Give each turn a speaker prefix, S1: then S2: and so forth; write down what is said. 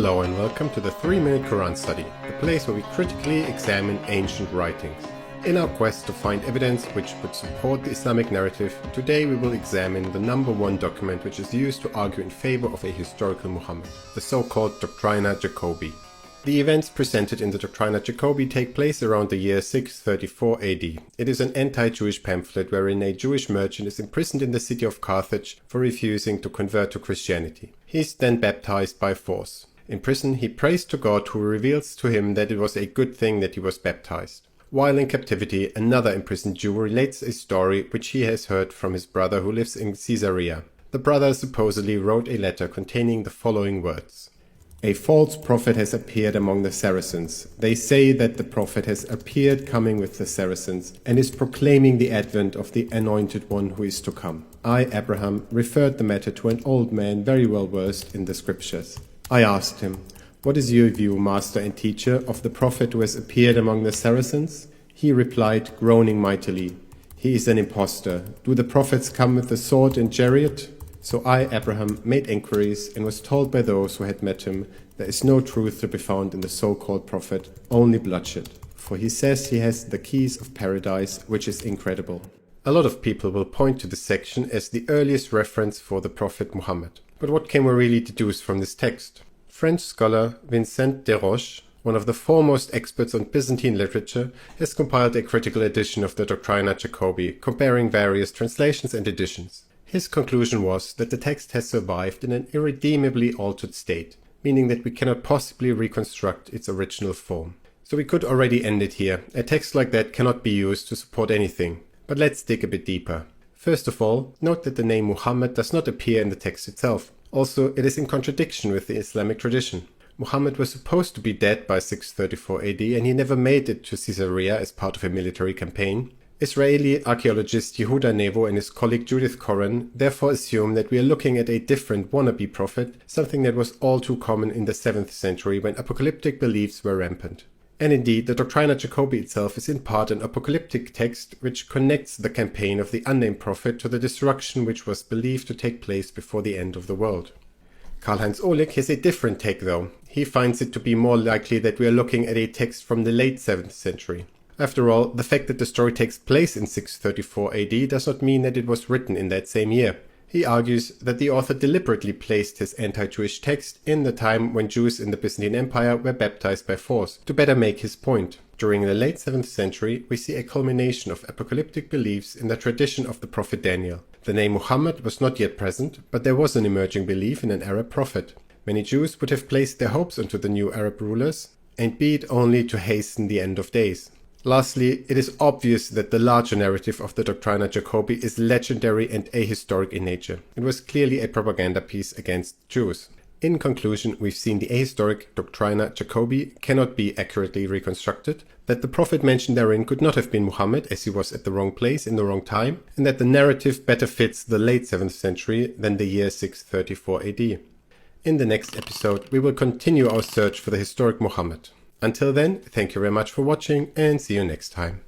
S1: Hello and welcome to the 3-Minute Quran Study, the place where we critically examine ancient writings. In our quest to find evidence which would support the Islamic narrative, today we will examine the number one document which is used to argue in favor of a historical Muhammad, the so-called Doctrina Jacobi. The events presented in the Doctrina Jacobi take place around the year 634 AD. It is an anti-Jewish pamphlet wherein a Jewish merchant is imprisoned in the city of Carthage for refusing to convert to Christianity. He is then baptized by force. In prison, he prays to God, who reveals to him that it was a good thing that he was baptized. While in captivity, another imprisoned Jew relates a story which he has heard from his brother who lives in Caesarea. The brother supposedly wrote a letter containing the following words: "A false prophet has appeared among the Saracens. They say that the prophet has appeared coming with the Saracens and is proclaiming the advent of the anointed one who is to come. I, Abraham, referred the matter to an old man very well versed in the scriptures. I asked him, 'What is your view, master and teacher, of the prophet who has appeared among the Saracens?' He replied, groaning mightily, 'He is an impostor. Do the prophets come with the sword and chariot?' So I, Abraham, made inquiries and was told by those who had met him, there is no truth to be found in the so-called prophet, only bloodshed. For he says he has the keys of paradise, which is incredible." A lot of people will point to this section as the earliest reference for the prophet Muhammad. But what can we really deduce from this text? French scholar Vincent Desroches, one of the foremost experts on Byzantine literature, has compiled a critical edition of the Doctrina Jacobi, comparing various translations and editions. His conclusion was that the text has survived in an irredeemably altered state, meaning that we cannot possibly reconstruct its original form. So we could already end it here. A text like that cannot be used to support anything. But let's dig a bit deeper. First of all, note that the name Muhammad does not appear in the text itself. Also, it is in contradiction with the Islamic tradition. Muhammad was supposed to be dead by 634 AD and he never made it to Caesarea as part of a military campaign. Israeli archaeologist Yehuda Nevo and his colleague Judith Corran therefore assume that we are looking at a different wannabe prophet, something that was all too common in the 7th century when apocalyptic beliefs were rampant. And indeed, the Doctrina Jacobi itself is in part an apocalyptic text which connects the campaign of the unnamed prophet to the destruction which was believed to take place before the end of the world. Karl-Heinz Ohlig has a different take though. He finds it to be more likely that we are looking at a text from the late 7th century. After all, the fact that the story takes place in 634 AD does not mean that it was written in that same year. He argues that the author deliberately placed his anti-Jewish text in the time when Jews in the Byzantine Empire were baptized by force, to better make his point. During the late 7th century, we see a culmination of apocalyptic beliefs in the tradition of the prophet Daniel. The name Muhammad was not yet present, but there was an emerging belief in an Arab prophet. Many Jews would have placed their hopes onto the new Arab rulers, and be it only to hasten the end of days. Lastly, it is obvious that the larger narrative of the Doctrina Jacobi is legendary and ahistoric in nature. It was clearly a propaganda piece against Jews. In conclusion, we've seen the ahistoric Doctrina Jacobi cannot be accurately reconstructed, that the prophet mentioned therein could not have been Muhammad as he was at the wrong place in the wrong time, and that the narrative better fits the late 7th century than the year 634 AD. In the next episode, we will continue our search for the historic Muhammad. Until then, thank you very much for watching and see you next time.